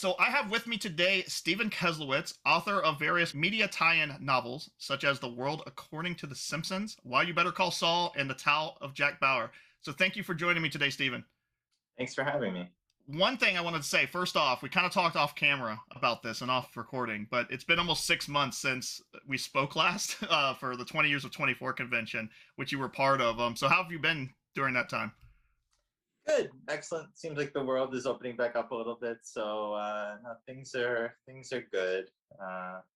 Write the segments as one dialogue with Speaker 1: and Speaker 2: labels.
Speaker 1: So I have with me today Stephen Keslowitz, author of various media tie-in novels, such as The World According to the Simpsons, Why You Better Call Saul, and The Tao of Jack Bauer. So thank you for joining me today, Stephen.
Speaker 2: Thanks for having me.
Speaker 1: One thing I wanted to say, first off, we kind of talked off camera about this and off recording, but it's been almost 6 months since we spoke last for the 20 Years of 24 convention, which you were part of. So how have you been during that time?
Speaker 2: Good, excellent. Seems like the world is opening back up a little bit, so no, things are good.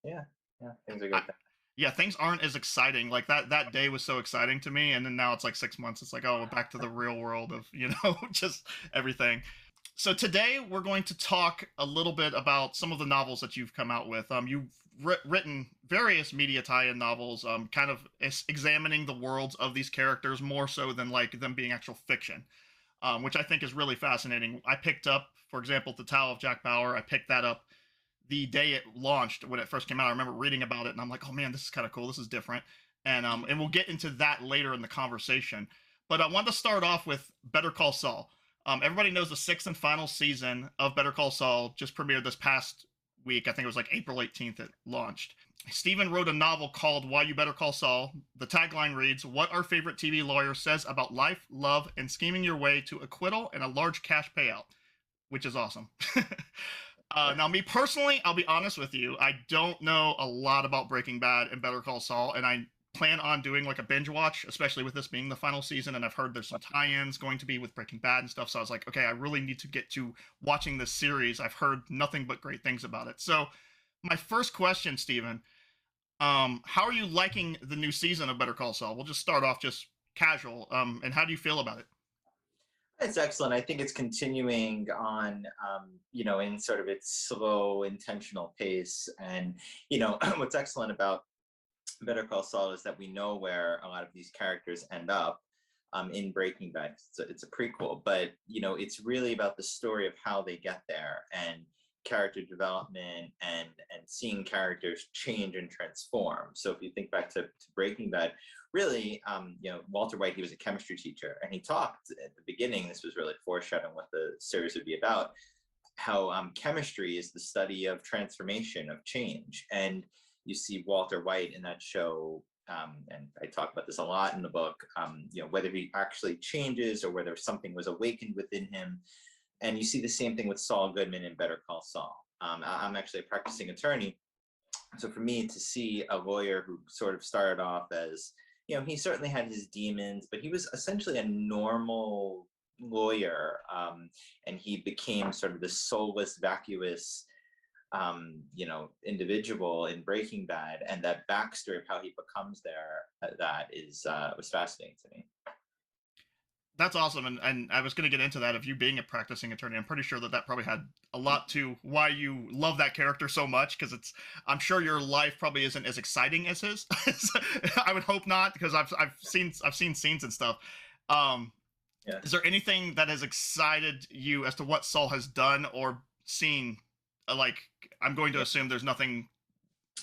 Speaker 2: Yeah, yeah, things are
Speaker 1: I,
Speaker 2: good.
Speaker 1: yeah, things aren't as exciting. Like that day was so exciting to me, and then now it's like 6 months. It's like, oh, we're back to the real world of just everything. So today we're going to talk a little bit about some of the novels that you've come out with. You've written various media tie-in novels, kind of examining the worlds of these characters more so than like them being actual fiction, which I think is really fascinating. I picked up, for example, The Tao of Jack Bauer. I picked that up the day it launched when it first came out. I remember reading about it and I'm like, oh man, this is kind of cool. This is different. And we'll get into that later in the conversation. But I wanted to start off with Better Call Saul. Everybody knows the sixth and final season of Better Call Saul just premiered this past week. I think it was like April 18th it launched. Stephen wrote a novel called Why You Better Call Saul. The tagline reads, "What our favorite TV lawyer says about life, love, and scheming your way to acquittal and a large cash payout," which is awesome. Now, me personally, I'll be honest with you. I don't know a lot about Breaking Bad and Better Call Saul, and I plan on doing like a binge watch, especially with this being the final season. And I've heard there's some tie-ins going to be with Breaking Bad and stuff. So I was like, okay, I really need to get to watching this series. I've heard nothing but great things about it. So, my first question, Stephen, how are you liking the new season of Better Call Saul? We'll just start off just casual. And how do you feel about it?
Speaker 2: It's excellent. I think it's continuing on, in sort of its slow, intentional pace. And what's excellent about Better Call Saul is that we know where a lot of these characters end up in Breaking Bad. It's a prequel, but it's really about the story of how they get there and character development and seeing characters change and transform. So if you think back to Breaking Bad, really, Walter White, he was a chemistry teacher, and he talked at the beginning. This was really foreshadowing what the series would be about. How chemistry is the study of transformation, of change, and you see Walter White in that show, and I talk about this a lot in the book. Whether he actually changes or whether something was awakened within him, and you see the same thing with Saul Goodman in Better Call Saul. I'm actually a practicing attorney, so for me to see a lawyer who sort of started off as, he certainly had his demons, but he was essentially a normal lawyer, and he became sort of this soulless, vacuous individual in Breaking Bad, and that backstory of how he becomes there, that is was fascinating to me.
Speaker 1: That's awesome, and I was going to get into that of you being a practicing attorney. I'm pretty sure that that probably had a lot to why you love that character so much, because I'm sure your life probably isn't as exciting as his. I would hope not, because I've seen scenes and stuff. Um,
Speaker 2: Yeah.
Speaker 1: is there anything that has excited you as to what Saul has done or seen? Like, I'm going to assume there's nothing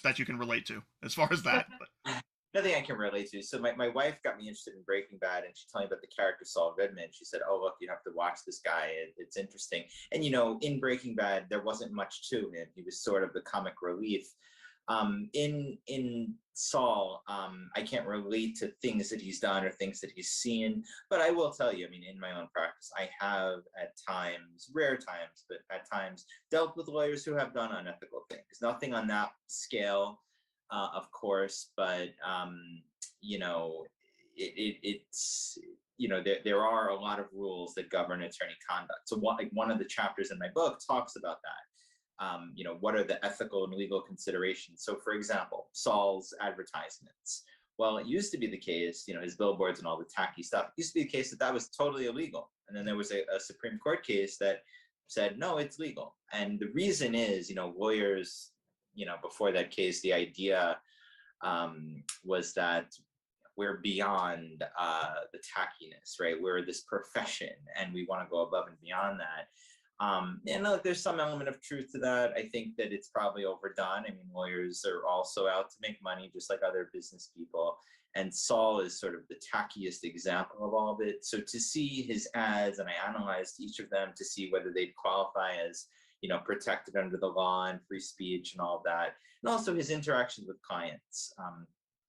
Speaker 1: that you can relate to as far as that. But
Speaker 2: Nothing I can relate to. So my wife got me interested in Breaking Bad, and she told me about the character Saul Goodman. She said, "Oh, look, you have to watch this guy. It's interesting." And in Breaking Bad, there wasn't much to him. He was sort of the comic relief. In Saul, I can't relate to things that he's done or things that he's seen, but I will tell you, I mean, in my own practice, I have at times, rare times, but at times, dealt with lawyers who have done unethical things. Nothing on that scale, of course, but it's there are a lot of rules that govern attorney conduct. So one of the chapters in my book talks about that. What are the ethical and legal considerations? So, for example, Saul's advertisements. Well, it used to be the case, his billboards and all the tacky stuff. It used to be the case that that was totally illegal. And then there was a Supreme Court case that said, no, it's legal. And the reason is, lawyers, before that case, the idea was that we're beyond the tackiness, right? We're this profession and we want to go above and beyond that. And look, there's some element of truth to that. I think that it's probably overdone. I mean, lawyers are also out to make money, just like other business people. And Saul is sort of the tackiest example of all of it. So to see his ads, and I analyzed each of them to see whether they'd qualify as, protected under the law and free speech and all of that, and also his interactions with clients.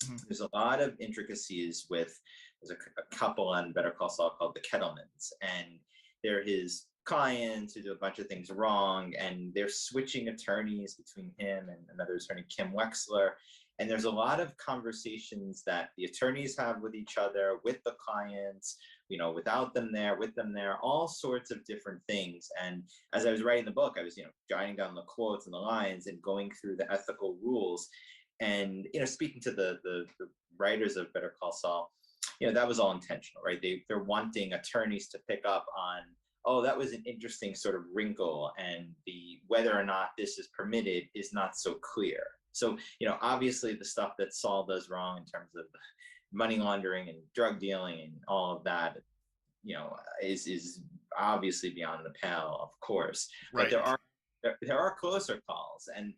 Speaker 1: Mhm.
Speaker 2: There's a lot of intricacies with, there's a couple on Better Call Saul called the Kettlemans, and they're his clients who do a bunch of things wrong, and they're switching attorneys between him and another attorney, Kim Wexler. And there's a lot of conversations that the attorneys have with each other, with the clients, without them there, with them there, all sorts of different things. And as I was writing the book, I was, jotting down the quotes and the lines and going through the ethical rules. And, speaking to the writers of Better Call Saul, that was all intentional, right? They're wanting attorneys to pick up on, oh, that was an interesting sort of wrinkle, and the whether or not this is permitted is not so clear. So, obviously the stuff that Saul does wrong in terms of money laundering and drug dealing and all of that, is obviously beyond the pale, of course. But
Speaker 1: Right.
Speaker 2: there are closer calls. And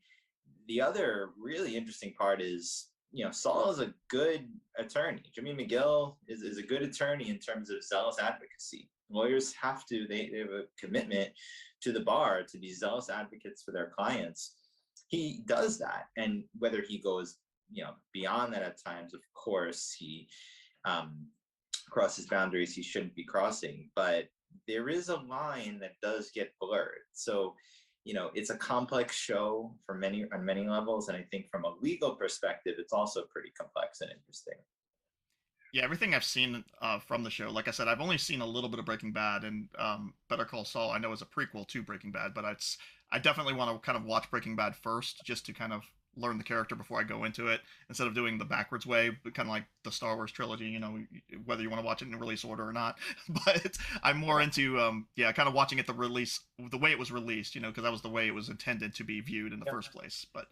Speaker 2: the other really interesting part is, Saul is a good attorney. Jimmy McGill is a good attorney in terms of zealous advocacy. Lawyers they have a commitment to the bar to be zealous advocates for their clients. He does that, and whether he goes beyond that at times, of course, he crosses boundaries he shouldn't be crossing, but there is a line that does get blurred. So it's a complex show on many levels, and I think from a legal perspective it's also pretty complex and interesting.
Speaker 1: Yeah, everything I've seen from the show, like I said, I've only seen a little bit of Breaking Bad, and Better Call Saul I know is a prequel to Breaking Bad, but I definitely want to kind of watch Breaking Bad first just to kind of learn the character before I go into it, instead of doing the backwards way, but kind of like the Star Wars trilogy, whether you want to watch it in release order or not. But I'm more into yeah, kind of watching it the way it was released, because that was the way it was intended to be viewed in the first place. But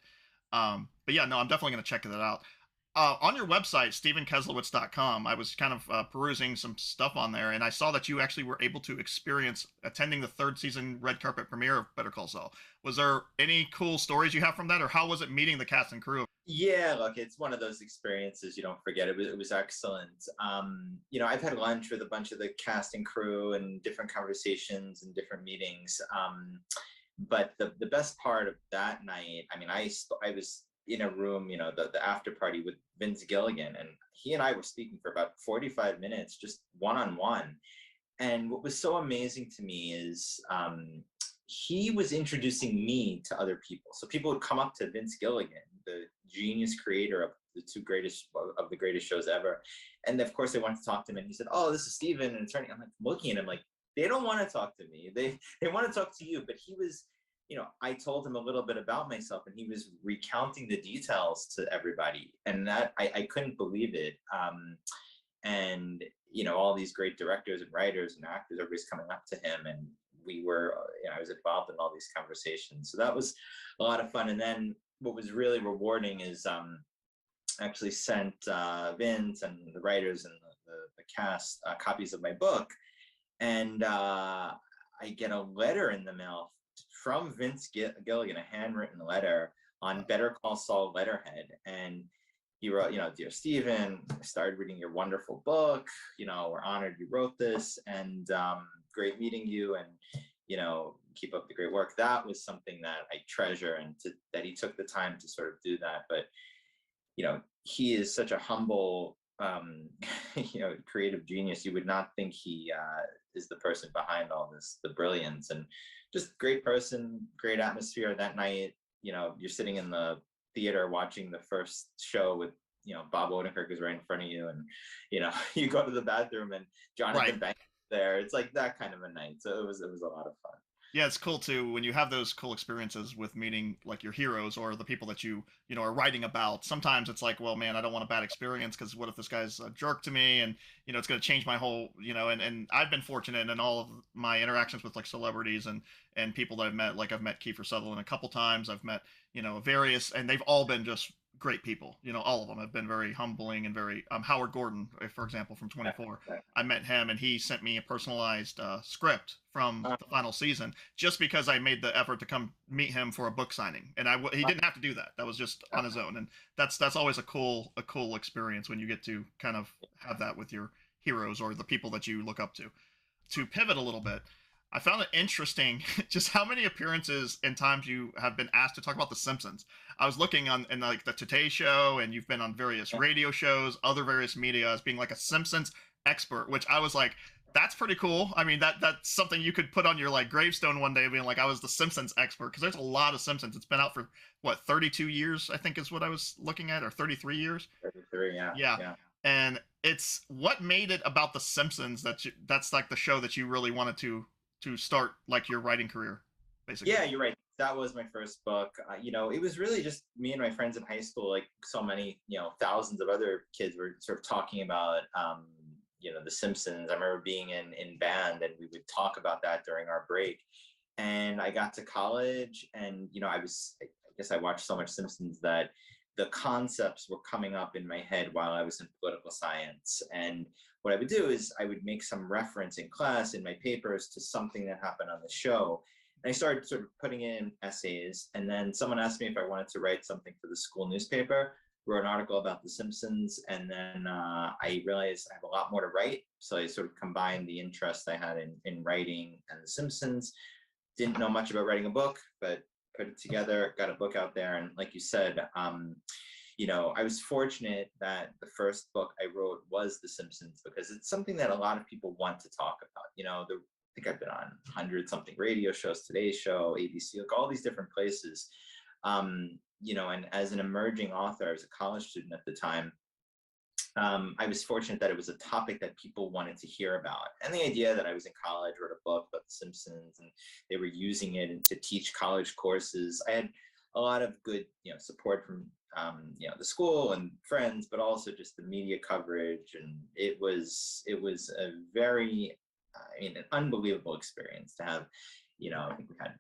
Speaker 1: yeah, no, I'm definitely going to check that out. On your website, stephenkeslowitz.com, I was kind of perusing some stuff on there, and I saw that you actually were able to experience attending the third season red carpet premiere of Better Call Saul. Was there any cool stories you have from that, or how was it meeting the cast and crew?
Speaker 2: Yeah, look, it's one of those experiences you don't forget. It was excellent. I've had lunch with a bunch of the cast and crew and different conversations and different meetings. But the best part of that night, I mean, I was in a room, the after party with Vince Gilligan, and he and I were speaking for about 45 minutes, just one on one. And what was so amazing to me is he was introducing me to other people. So people would come up to Vince Gilligan, the genius creator of the greatest shows ever, and of course they wanted to talk to him. And he said, "Oh, this is Steven, an attorney." I'm like looking at him like, they don't want to talk to me. They want to talk to you. But he was, I told him a little bit about myself, and he was recounting the details to everybody, and that I couldn't believe it. And all these great directors and writers and actors, everybody's coming up to him, and I was involved in all these conversations, so that was a lot of fun. And then what was really rewarding is actually sent Vince and the writers and the cast copies of my book, and I get a letter in the mail from Vince Gilligan, a handwritten letter on Better Call Saul letterhead. And he wrote, "Dear Stephen, I started reading your wonderful book. We're honored you wrote this, and great meeting you, and keep up the great work." That was something that I treasure, and that he took the time to sort of do that. But he is such a humble, creative genius. You would not think he is the person behind all this, the brilliance, and just great person, great atmosphere that night. You're sitting in the theater watching the first show with Bob Odenkirk is right in front of you, and you go to the bathroom and Jonathan
Speaker 1: Right.
Speaker 2: Banks is there. It's like that kind of a night. So it was a lot of fun.
Speaker 1: Yeah, it's cool too when you have those cool experiences with meeting like your heroes or the people that you are writing about. Sometimes it's like, well, man, I don't want a bad experience because what if this guy's a jerk to me, and it's going to change my whole, and I've been fortunate in all of my interactions with like celebrities and people that I've met. Like I've met Kiefer Sutherland a couple times. I've met various, and they've all been just great people. All of them have been very humbling and very Howard Gordon, for example, from 24. I met him, and he sent me a personalized script from the final season just because I made the effort to come meet him for a book signing, and he didn't have to do that. That was just on his own, and that's always a cool experience when you get to kind of have that with your heroes or the people that you look up to. To pivot a little bit, I found it interesting just how many appearances and times you have been asked to talk about The Simpsons. I was looking on in like the Today Show, and you've been on various
Speaker 2: Yeah,
Speaker 1: radio shows, other various media as being like a Simpsons expert, which I was like, that's pretty cool. I mean, that's something you could put on your like gravestone one day, being like, I was the Simpsons expert, because there's a lot of Simpsons. It's been out for what, 32 years, I think is what I was looking at, or 33 years.
Speaker 2: 33, yeah,
Speaker 1: Yeah.
Speaker 2: yeah.
Speaker 1: And it's what made it about The Simpsons that's like the show that you really wanted to start like your writing career, basically.
Speaker 2: Yeah, you're right. That was my first book. It was really just me and my friends in high school. Like so many, thousands of other kids were sort of talking about, The Simpsons. I remember being in band, and we would talk about that during our break. And I got to college, and I guess I watched so much Simpsons that the concepts were coming up in my head while I was in political science. And what I would do is I would make some reference in class in my papers to something that happened on the show, and I started sort of putting in essays. And then someone asked me if I wanted to write something for the school newspaper, wrote an article about The Simpsons. And then I realized I have a lot more to write. So I sort of combined the interest I had in writing and The Simpsons. Didn't know much about writing a book, but put it together, got a book out there. And like you said, I was fortunate that the first book I wrote was The Simpsons, because it's something that a lot of people want to talk about. I think I've been on 100 something radio shows, Today's Show, ABC, like all these different places. And as an emerging author, I was a college student at the time. I was fortunate that it was a topic that people wanted to hear about. And the idea that I was in college, wrote a book about The Simpsons, and they were using it to teach college courses. I had a lot of good, support from, the school and friends, but also just the media coverage. And it was a very, an unbelievable experience to have. I think we had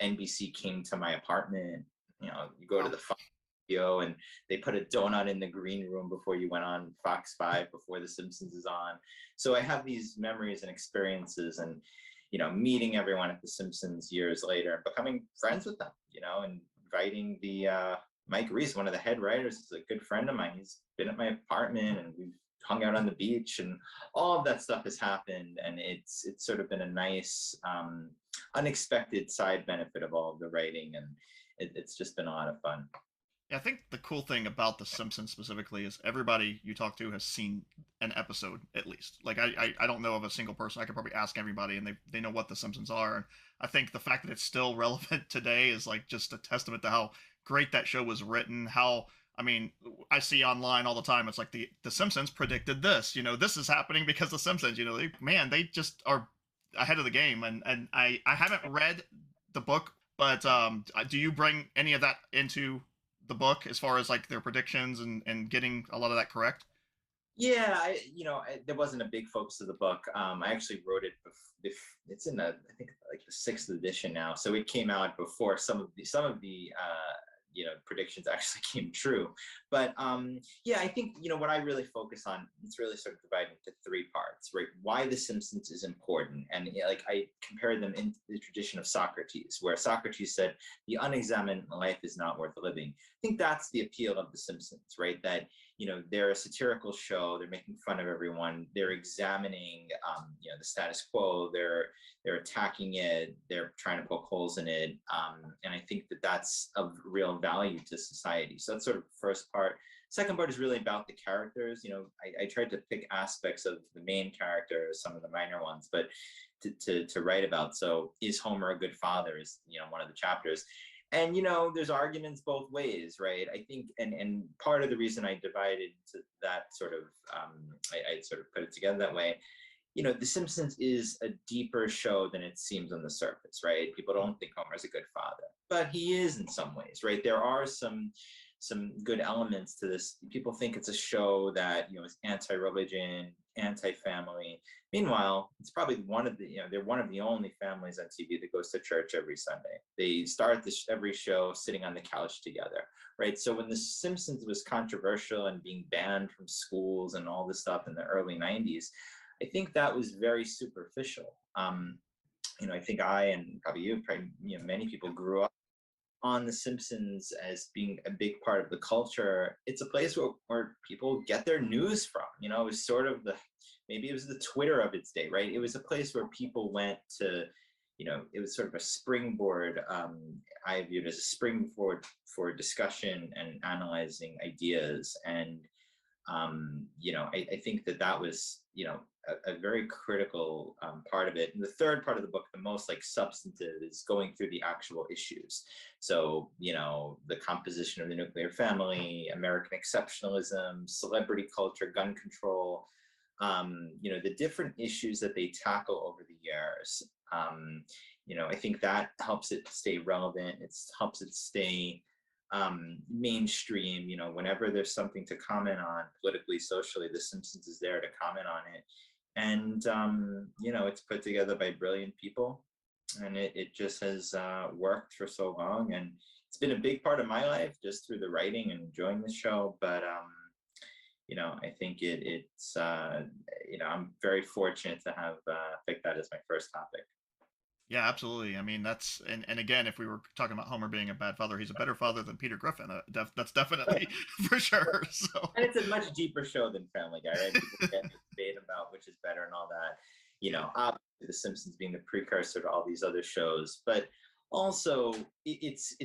Speaker 2: NBC came to my apartment. You go to
Speaker 1: Wow.
Speaker 2: the and they put a donut in the green room before you went on Fox 5 before The Simpsons is on. So I have these memories and experiences, and meeting everyone at The Simpsons years later and becoming friends with them, and inviting the Mike Reese, one of the head writers, is a good friend of mine. He's been at my apartment, and we've hung out on the beach, and all of that stuff has happened. And it's sort of been a nice unexpected side benefit of all of the writing, and it's just been a lot of fun.
Speaker 1: Yeah, I think the cool thing about The Simpsons specifically is everybody you talk to has seen an episode at least. Like I don't know of a single person. I could probably ask everybody, and they know what The Simpsons are. And I think the fact that it's still relevant today is like just a testament to how great that show was written. How, I mean, I see online all the time. It's like the Simpsons predicted this. This is happening because The Simpsons. They just are ahead of the game. And I haven't read the book, but do you bring any of that into the book as far as like their predictions and getting a lot of that correct?
Speaker 2: Yeah, there wasn't a big focus of the book. I actually wrote it. It's in I think like the sixth edition now, so it came out before some of the predictions actually came true. But yeah, I think what I really focus on. It's really sort of divided into three parts, right? Why The Simpsons is important, and like I compare them in the tradition of Socrates, where Socrates said, "The unexamined life is not worth living." I think that's the appeal of The Simpsons, right? That they're a satirical show. They're making fun of everyone. They're examining, the status quo. They're attacking it. They're trying to poke holes in it. And I think that that's of real value to society. So that's sort of the first part. Second part is really about the characters. I tried to pick aspects of the main characters, some of the minor ones, but to write about. So is Homer a good father is, one of the chapters. And there's arguments both ways, right? I think, and part of the reason I divided to that sort of, I sort of put it together that way. The Simpsons is a deeper show than it seems on the surface, right? People don't think Homer's a good father, but he is in some ways, right? There are some good elements to this. People think it's a show that is anti-religion, anti-family. Meanwhile, it's probably they're one of the only families on TV that goes to church every Sunday. They start every show sitting on the couch together, right? So when The Simpsons was controversial and being banned from schools and all this stuff in the early '90s, I think that was very superficial. I think I and probably you, probably, many people grew up on The Simpsons as being a big part of the culture. It's a place where people get their news from. It was sort of maybe it was the Twitter of its day, right? It was a place where people went to, it was sort of a springboard. I viewed as a springboard for discussion and analyzing ideas. And I think that was, a very critical part of it. And the third part of the book, the most like substantive, is going through the actual issues. So, the composition of the nuclear family, American exceptionalism, celebrity culture, gun control, the different issues that they tackle over the years. I think that helps it stay relevant. It helps it stay mainstream. Whenever there's something to comment on politically, socially, The Simpsons is there to comment on it. And it's put together by brilliant people, and it just has worked for so long, and it's been a big part of my life just through the writing and enjoying the show. But I think it's I'm very fortunate to have picked that as my first topic.
Speaker 1: Yeah, absolutely. I mean, and again, if we were talking about Homer being a bad father, he's a better father than Peter Griffin. That's definitely for sure. So,
Speaker 2: and it's a much deeper show than Family Guy, right? People get into debate about which is better and all that. Obviously, The Simpsons being the precursor to all these other shows, but also it's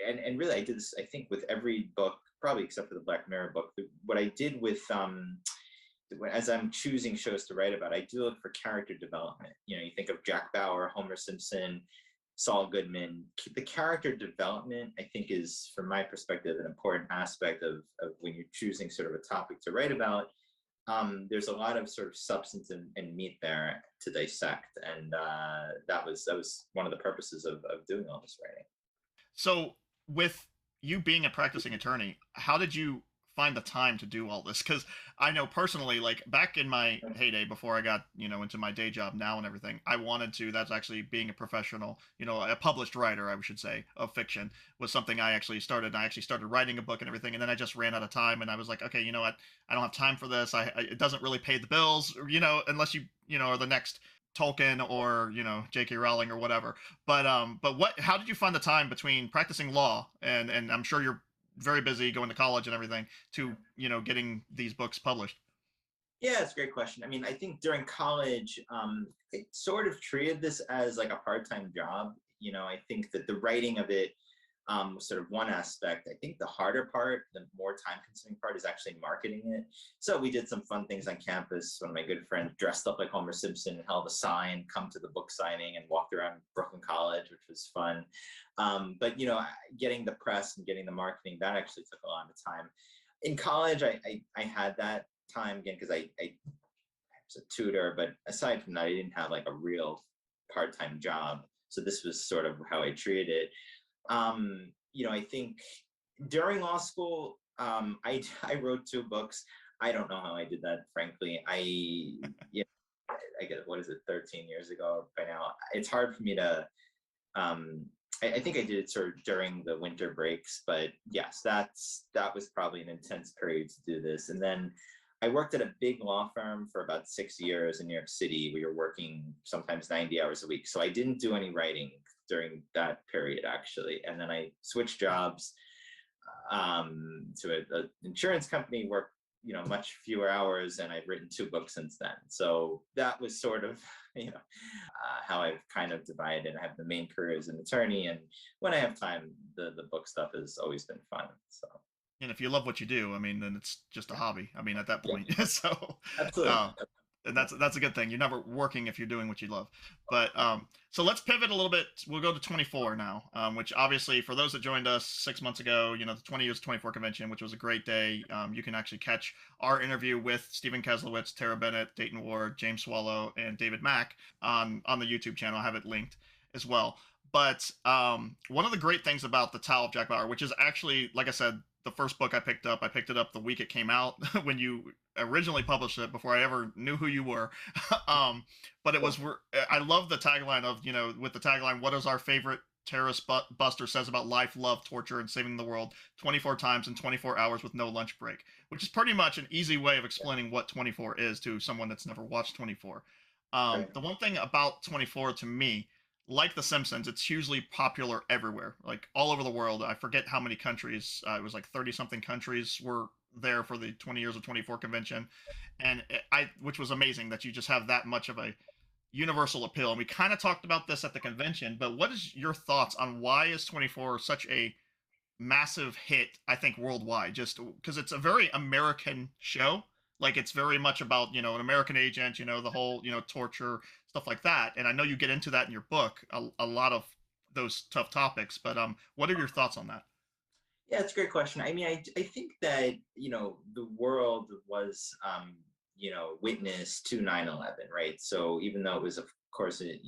Speaker 2: and really, I did this, I think, with every book, probably except for the Black Mirror book. What I did with as I'm choosing shows to write about, I do look for character development. You think of Jack Bauer, Homer Simpson, Saul Goodman. The character development, I think, is, from my perspective, an important aspect of when you're choosing sort of a topic to write about. There's a lot of sort of substance and meat there to dissect, and that was one of the purposes of doing all this writing.
Speaker 1: So, with you being a practicing attorney, how did you find the time to do all this? Because I know personally, like back in my heyday before I got into my day job now and everything, I wanted to. That's actually being a professional, a published writer, I should say, of fiction, was something I actually started. I actually started writing a book and everything, and then I just ran out of time, and I was like, okay, you know what? I don't have time for this. It doesn't really pay the bills, unless you are the next Tolkien or J.K. Rowling or whatever. But how did you find the time between practicing law and I'm sure you're very busy going to college and everything to getting these books published?
Speaker 2: Yeah, it's a great question. I mean, I think during college, I sort of treated this as like a part-time job. I think that the writing of it was sort of one aspect. I think the harder part, the more time-consuming part, is actually marketing it. So we did some fun things on campus. One of my good friends dressed up like Homer Simpson and held a sign, "Come to the book signing," and walked around Brooklyn College, which was fun. But getting the press and getting the marketing, that actually took a lot of time. In college, I had that time again because I was a tutor, but aside from that, I didn't have like a real part-time job. So this was sort of how I treated it. I think during law school, I wrote 2 books. I don't know how I did that, frankly. I get, what is it, 13 years ago by now. It's hard for me to. I think I did it sort of during the winter breaks, but yes, that was probably an intense period to do this. And then I worked at a big law firm for about 6 years in New York City. We were working sometimes 90 hours a week. So I didn't do any writing during that period, actually. And then I switched jobs to an insurance company, worked much fewer hours, and I've written 2 books since then. So that was sort of how I've kind of divided. I have the main career as an attorney, and when I have time, the book stuff has always been fun. So.
Speaker 1: And if you love what you do, I mean, then it's just a hobby. I mean, at that point,
Speaker 2: Yeah.
Speaker 1: so
Speaker 2: Absolutely.
Speaker 1: and that's a good thing. You're never working if you're doing what you love. But so let's pivot a little bit. We'll go to 24 now, which obviously for those that joined us 6 months ago, the 20 Years 24 convention, which was a great day. You can actually catch our interview with Stephen Keslowitz, Tara Bennett, Dayton Ward, James Swallow, and David Mack on the YouTube channel. I have it linked as well. But one of the great things about the Tale of Jack Bauer, which is actually, like I said, the first book I picked it up the week it came out when you originally published it, before I ever knew who you were. But it was, I love the tagline of, with the tagline, "What is our favorite terrorist buster says about life, love, torture, and saving the world 24 times in 24 hours with no lunch break," which is pretty much an easy way of explaining what 24 is to someone that's never watched 24. The one thing about 24 to me, like The Simpsons, it's hugely popular everywhere, like all over the world. I forget how many countries. It was like 30 something countries were there for the 20 years of 24 convention, and which was amazing that you just have that much of a universal appeal. And we kind of talked about this at the convention, but what is your thoughts on why is 24 such a massive hit, I think, worldwide, just because it's a very American show. Like it's very much about, an American agent, the whole, torture, stuff like that. And I know you get into that in your book, a lot of those tough topics, but what are your thoughts on that?
Speaker 2: Yeah, it's a great question. I mean, I think that, the world was, witness to 9/11, right? So even though it was, of course, an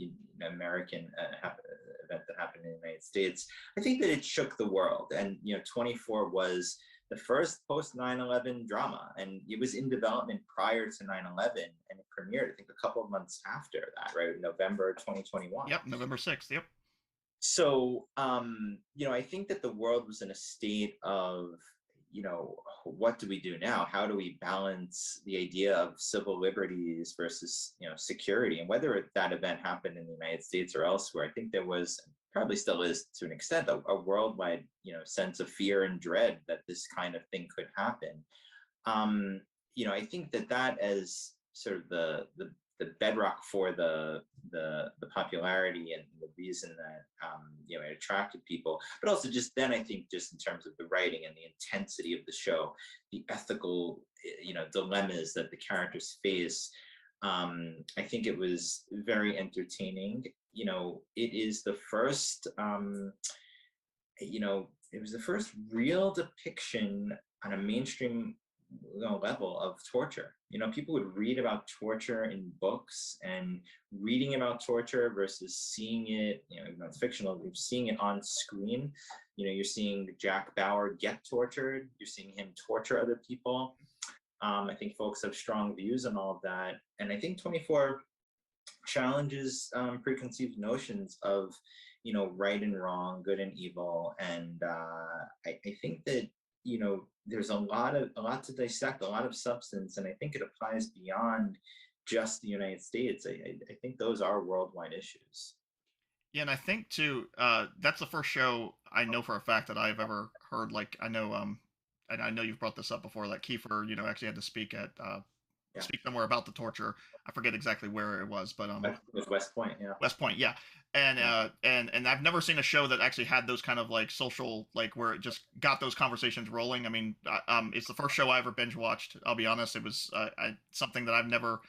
Speaker 2: American event that happened in the United States, I think that it shook the world. And, 24 was the first post 9/11 drama. And it was in development prior to 9/11, and it premiered, I think, a couple of months after that, right? November 2021.
Speaker 1: Yep, November 6th. Yep.
Speaker 2: So, I think that the world was in a state of, what do we do now? How do we balance the idea of civil liberties versus, security? And whether that event happened in the United States or elsewhere, I think there was, probably still is to an extent, a worldwide, sense of fear and dread that this kind of thing could happen. I think that as sort of the bedrock for the popularity and the reason that it attracted people, but also just then I think just in terms of the writing and the intensity of the show, the ethical dilemmas that the characters face. I think it was very entertaining. It is the first it was the first real depiction on a mainstream level of torture. People would read about torture in books, and reading about torture versus seeing it, even though it's fictional, you're seeing it on screen. You're seeing Jack Bauer get tortured, you're seeing him torture other people. I think folks have strong views on all of that. And I think 24 challenges preconceived notions of right and wrong, good and evil. And I think that there's a lot to dissect, a lot of substance, and I think it applies beyond just the United States. I think those are worldwide issues.
Speaker 1: Yeah, and I think too, that's the first show I know for a fact that I've ever heard. Like I know, and I know you've brought this up before. That Kiefer, actually had to speak at
Speaker 2: Yeah,
Speaker 1: speak somewhere about the torture. I forget exactly where it was, but
Speaker 2: it was West Point. Yeah,
Speaker 1: West Point, yeah. And
Speaker 2: yeah.
Speaker 1: and I've never seen a show that actually had those kind of like social, like where it just got those conversations rolling. I mean, it's the first show I ever binge watched. I'll be honest, it was something that I've never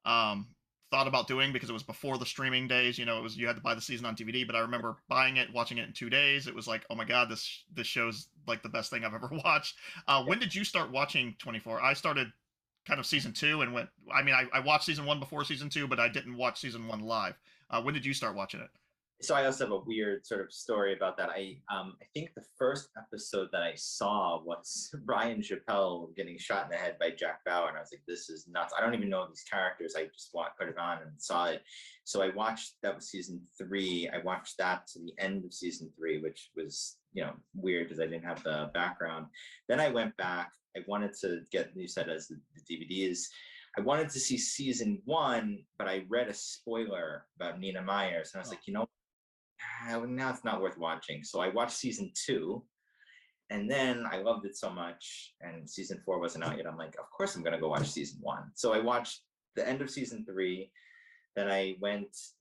Speaker 1: um, thought about doing because it was before the streaming days. It was you had to buy the season on DVD, but I remember buying it, watching it in 2 days. It was like, oh my god, this show's like the best thing I've ever watched. When did you start watching 24? I started kind of season two and went. I mean, I watched season one before season two, but I didn't watch season one live. When did you start watching it?
Speaker 2: So I also have a weird sort of story about that. I think the first episode that I saw was Brian Chappelle getting shot in the head by Jack Bauer, and I was like, "This is nuts." I don't even know these characters. I just put it on and saw it. So I watched that was season three. I watched that to the end of season three, which was weird because I didn't have the background. Then I went back. I wanted to get, you said, as the DVDs. I wanted to see season one, but I read a spoiler about Nina Myers, and I was like, now it's not worth watching. So I watched season two, and then I loved it so much, and season four wasn't out yet. I'm like, of course I'm gonna go watch season one. So I watched the end of season three, then I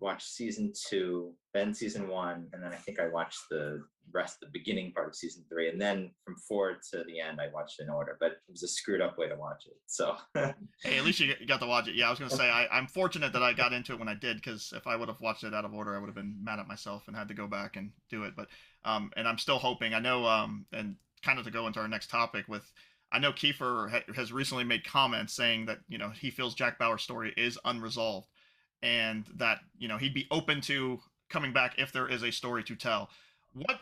Speaker 2: watched season two, then season one, and then I think I watched the rest, the beginning part of season three, and then from four to the end, I watched in order. But it was a screwed up way to watch it. So
Speaker 1: Hey, at least you got to watch it. Yeah, I was gonna say I'm fortunate that I got into it when I did because if I would have watched it out of order, I would have been mad at myself and had to go back and do it. But and I'm still hoping. I know and kind of to go into our next topic with. I know Kiefer has recently made comments saying that he feels Jack Bauer's story is unresolved, and that he'd be open to coming back if there is a story to tell. What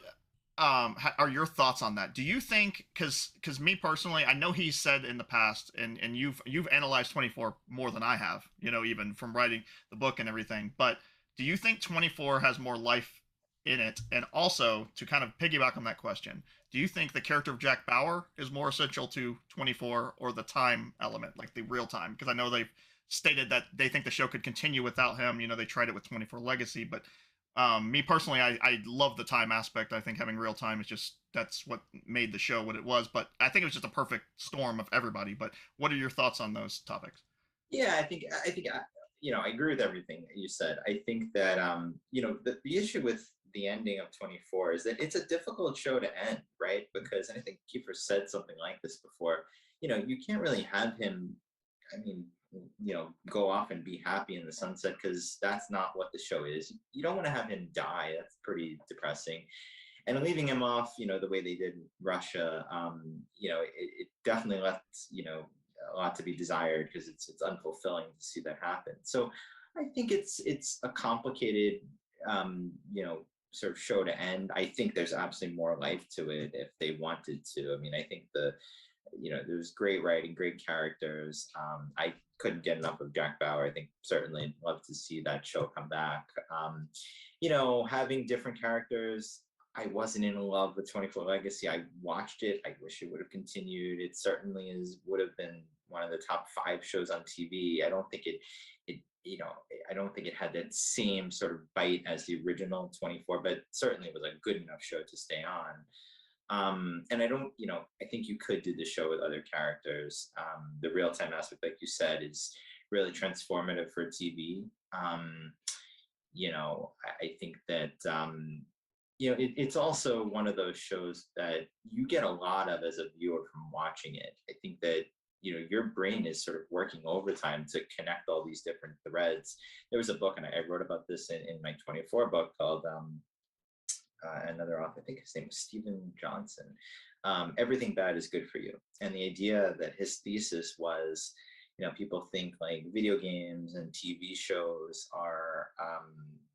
Speaker 1: are your thoughts on that? Do you think because me personally, I know he's said in the past, and you've analyzed 24 more than I have, even from writing the book and everything. But do you think 24 has more life in it? And also to kind of piggyback on that question, do you think the character of Jack Bauer is more essential to 24 or the time element, like the real time? Because I know they've stated that they think the show could continue without him. They tried it with 24 Legacy, but Me personally, I love the time aspect. I think having real time is just that's what made the show what it was. But I think it was just a perfect storm of everybody. But what are your thoughts on those topics?
Speaker 2: Yeah, I agree with everything that you said. I think that the issue with the ending of 24 is that it's a difficult show to end, right? Because, and I think Kiefer said something like this before. You can't really have him. I mean, go off and be happy in the sunset, because that's not what the show is. You don't want to have him die. That's pretty depressing. And leaving him off, the way they did in Russia, it definitely left, a lot to be desired, because it's unfulfilling to see that happen. So I think it's a complicated, sort of show to end. I think there's absolutely more life to it if they wanted to. I mean, I think there's great writing, great characters. I couldn't get enough of Jack Bauer. I think certainly love to see that show come back. Having different characters. I wasn't in love with 24 Legacy. I watched it. I wish it would have continued. It certainly would have been one of the top 5 shows on TV. I don't think it, I don't think it had that same sort of bite as the original 24, but certainly it was a good enough show to stay on. And I don't, I think you could do the show with other characters. The real time aspect, like you said, is really transformative for TV. I think that it's also one of those shows that you get a lot of as a viewer from watching it. I think that your brain is sort of working overtime to connect all these different threads. There was a book, and I wrote about this in my 24 book, called another author, I think his name was Stephen Johnson. Everything bad is good for you. And the idea that his thesis was, people think like video games and TV shows are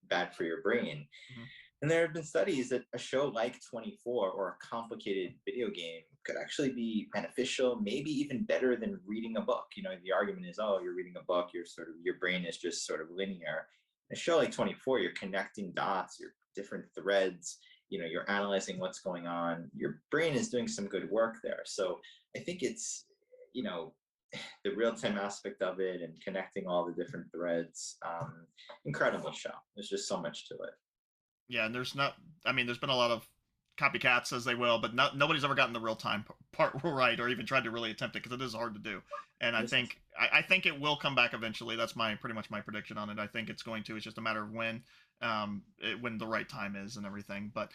Speaker 2: bad for your brain.
Speaker 1: Mhm.
Speaker 2: And there have been studies that a show like 24 or a complicated video game could actually be beneficial, maybe even better than reading a book. The argument is, oh, you're reading a book, your brain is just sort of linear. A show like 24, you're connecting dots, you're different threads, you're analyzing what's going on. Your brain is doing some good work there. So I think it's, the real time aspect of it and connecting all the different threads. Incredible show. There's just so much to it.
Speaker 1: Yeah, and there's not. I mean, there's been a lot of copycats, as they will, but nobody's ever gotten the real time part right, or even tried to really attempt it, because it is hard to do. And I
Speaker 2: This is
Speaker 1: think I think it will come back eventually. That's my pretty much my prediction on it. I think it's going to. It's just a matter of when, when the right time is and everything. But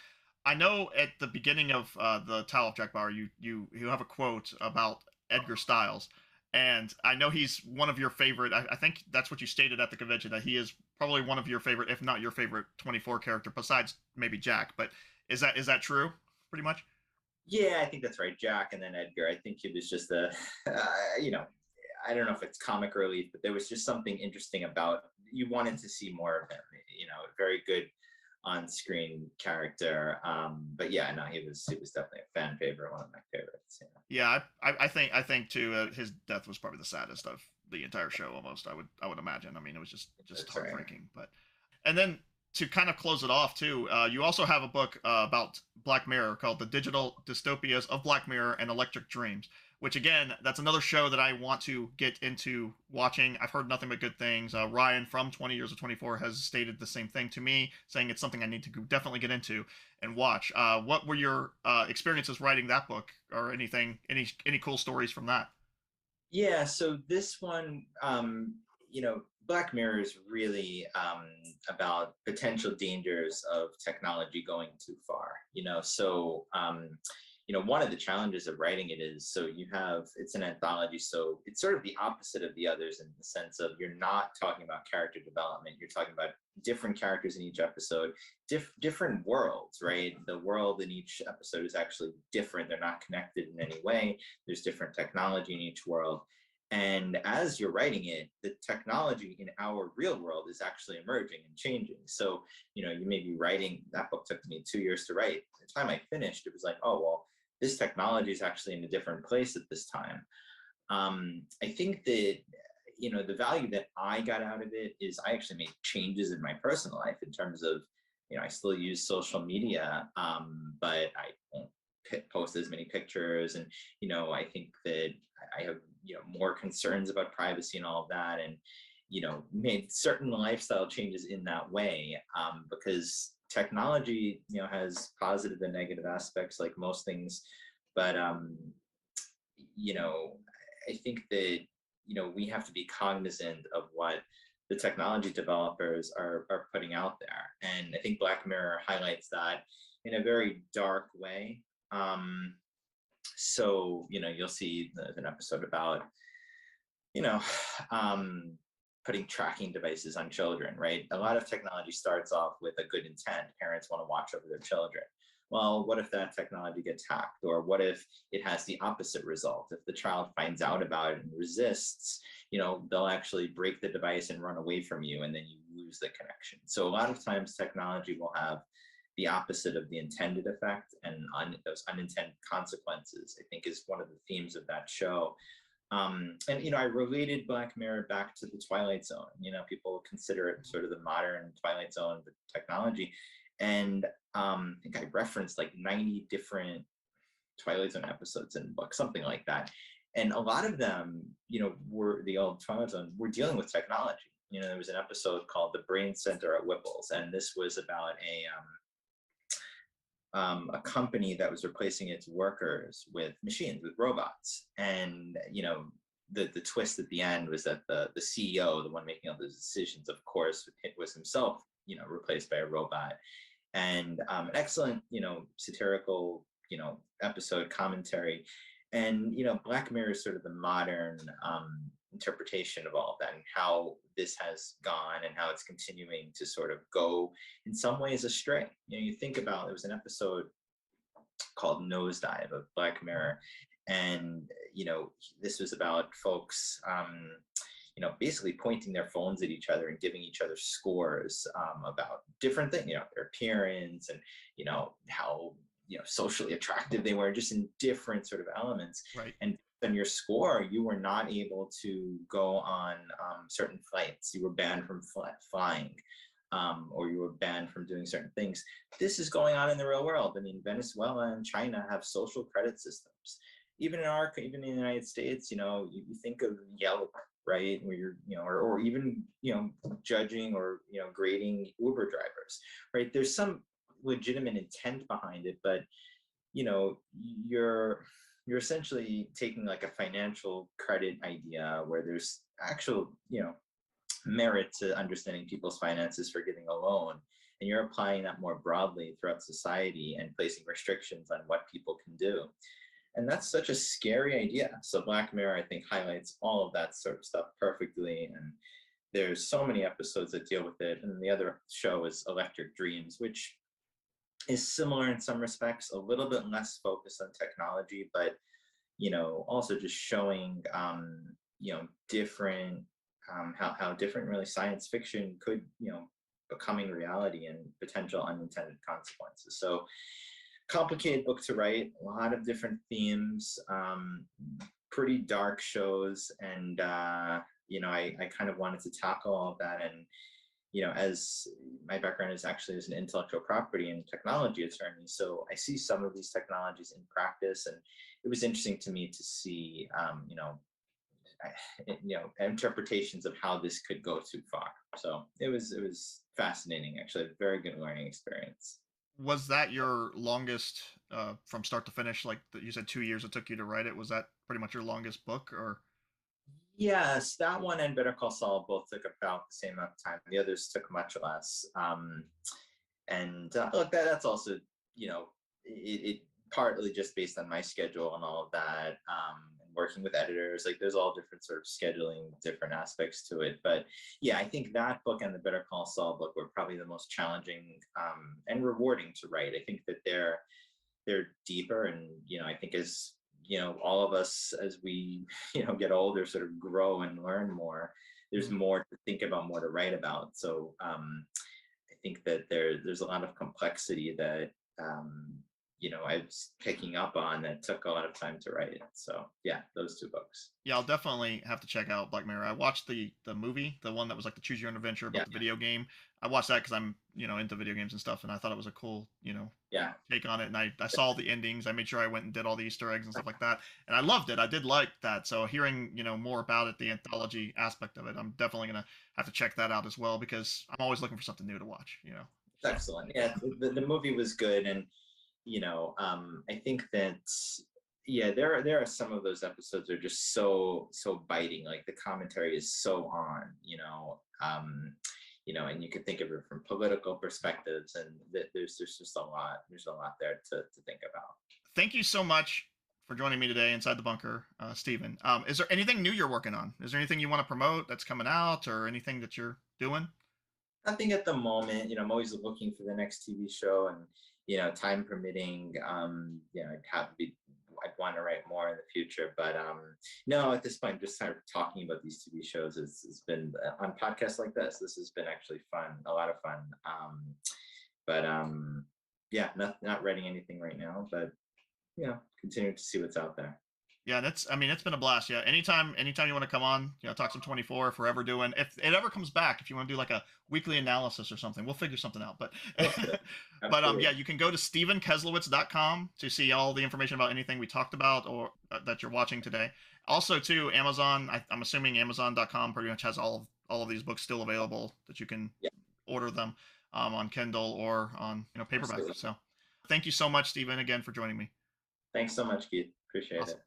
Speaker 1: I know at the beginning of the Tale of Jack Bauer, you have a quote about Edgar Stiles, and I know he's one of your favorite. I think that's what you stated at the convention, that he is probably one of your favorite, if not your favorite, 24 character, besides maybe Jack. But is that true? Pretty much.
Speaker 2: Yeah, I think that's right. Jack and then Edgar. I think it was just uh, you know, I don't know if it's comic relief, but there was just something interesting about, you wanted to see more of him. Very good on-screen character. But yeah, no, he was definitely a fan favorite, one of my favorites.
Speaker 1: Yeah, I think too. His death was probably the saddest of the entire show. Almost, I would imagine. I mean, it was just
Speaker 2: That's right.
Speaker 1: heartbreaking. But and then to kind of close it off too, you also have a book about Black Mirror called "The Digital Dystopias of Black Mirror and Electric Dreams." Which again, that's another show that I want to get into watching. I've heard nothing but good things. Ryan from 20 Years of 24 has stated the same thing to me, saying it's something I need to definitely get into and watch. What were your experiences writing that book, or anything? Any cool stories from that?
Speaker 2: Yeah, so this one, Black Mirror is really about potential dangers of technology going too far. One of the challenges of writing it is, so it's an anthology, so it's sort of the opposite of the others, in the sense of, you're not talking about character development, you're talking about different characters in each episode, different worlds, right? The world in each episode is actually different. They're not connected in any way. There's different technology in each world. And as you're writing it, the technology in our real world is actually emerging and changing. So, you may be writing, that book took me 2 years to write. By the time I finished, it was like, oh, well, this technology is actually in a different place at this time. I think that, the value that I got out of it is, I actually made changes in my personal life, in terms of, I still use social media, but I won't post as many pictures. And, I think that I have, more concerns about privacy and all of that. And, made certain lifestyle changes in that way, because technology, has positive and negative aspects like most things. But you know, I think that, we have to be cognizant of what the technology developers are putting out there. And I think Black Mirror highlights that in a very dark way. So, you'll see an episode about, you know, um, putting tracking devices on children, right? A lot of technology starts off with a good intent. Parents want to watch over their children. Well, what if that technology gets hacked? Or what if it has the opposite result? If the child finds out about it and resists, they'll actually break the device and run away from you, and then you lose the connection. So a lot of times technology will have the opposite of the intended effect, and those unintended consequences, I think, is one of the themes of that show. And I related Black Mirror back to the Twilight Zone. People consider it sort of the modern Twilight Zone, the technology. And I think I referenced like 90 different Twilight Zone episodes in the book, something like that. And a lot of them, were the old Twilight Zone, were dealing with technology. There was an episode called The Brain Center at Whipple's, and this was about a company that was replacing its workers with machines, with robots. And the twist at the end was that the CEO, the one making all those decisions, of course, it was himself replaced by a robot. And an excellent satirical episode commentary. And Black Mirror is sort of the modern interpretation of all of that, and how this has gone and how it's continuing to sort of go in some ways astray. You think about, there was an episode called Nosedive of Black Mirror, and this was about folks basically pointing their phones at each other and giving each other scores about different things, their appearance, and how socially attractive they were, just in different sort of elements.
Speaker 1: Right.
Speaker 2: And on your score, you were not able to go on certain flights. You were banned from flying, or you were banned from doing certain things. This is going on in the real world. I mean, Venezuela and China have social credit systems. Even in the United States, you think of Yelp, right, where you're, or even, judging or, grading Uber drivers, right? There's some legitimate intent behind it, but, you're essentially taking like a financial credit idea where there's actual, merit to understanding people's finances for getting a loan, and you're applying that more broadly throughout society and placing restrictions on what people can do. And that's such a scary idea. So Black Mirror, I think, highlights all of that sort of stuff perfectly. And there's so many episodes that deal with it. And the other show is Electric Dreams, which is similar in some respects, a little bit less focused on technology, but also just showing different how different really science fiction could becoming reality and potential unintended consequences. So complicated book to write, a lot of different themes, pretty dark shows, and I kind of wanted to tackle all of that. And as my background is actually as an intellectual property and technology attorney, so I see some of these technologies in practice, and it was interesting to me to see interpretations of how this could go too far. So it was fascinating, actually, a very good learning experience.
Speaker 1: Was that your longest from start to finish? Like you said, 2 years it took you to write it. Was that pretty much your longest book, or?
Speaker 2: Yes, that one and Better Call Saul both took about the same amount of time. The others took much less. And look, that's also, it partly just based on my schedule and all of that, and working with editors. Like, there's all different sort of scheduling, different aspects to it. But yeah, I think that book and the Better Call Saul book were probably the most challenging and rewarding to write. I think that they're deeper, and I think as all of us, as we get older, sort of grow and learn more, there's more to think about, more to write about. So I think that there's a lot of complexity that I was picking up on that took a lot of time to write. So yeah, those two books.
Speaker 1: Yeah, I'll definitely have to check out Black Mirror. I watched the movie, the one that was like the Choose Your Own Adventure about
Speaker 2: Yeah.
Speaker 1: the video game. I watched that because I'm, into video games and stuff, and I thought it was a cool,
Speaker 2: Yeah.
Speaker 1: take on it. And I saw all the endings. I made sure I went and did all the Easter eggs and stuff like that, and I loved it. I did like that. So hearing, more about it, the anthology aspect of it, I'm definitely gonna have to check that out as well because I'm always looking for something new to watch. So
Speaker 2: Excellent. Yeah, the movie was good, and I think that yeah, there are some of those episodes that are just so biting. Like the commentary is so on, and you can think of it from political perspectives, and there's just a lot. There's a lot there to think about.
Speaker 1: thank you so much for joining me today inside the bunker, Stephen. Is there anything new you're working on? Is there anything you want to promote that's coming out, or anything that you're doing?
Speaker 2: Nothing at the moment. I'm always looking for the next TV show, and time permitting, I'd want to write more in the future. But no, at this point, just kind of talking about these TV shows has been on podcasts like this. This has been actually fun, a lot of fun. But yeah, not writing anything right now, but continuing to see what's out there.
Speaker 1: Yeah, it's been a blast. Yeah, anytime you want to come on, talk some 24 if we're ever doing, if it ever comes back, if you want to do like a weekly analysis or something, we'll figure something out. But, yeah, you can go to stephenkeslowitz.com to see all the information about anything we talked about or that you're watching today. Also, too, Amazon, I'm assuming Amazon.com pretty much has all of these books still available that you can
Speaker 2: Yeah,
Speaker 1: order them on Kindle or on, paperback.
Speaker 2: absolutely.
Speaker 1: So thank you so much, Stephen, again for joining me.
Speaker 2: Thanks so much, Keith. Appreciate
Speaker 1: Awesome.
Speaker 2: it.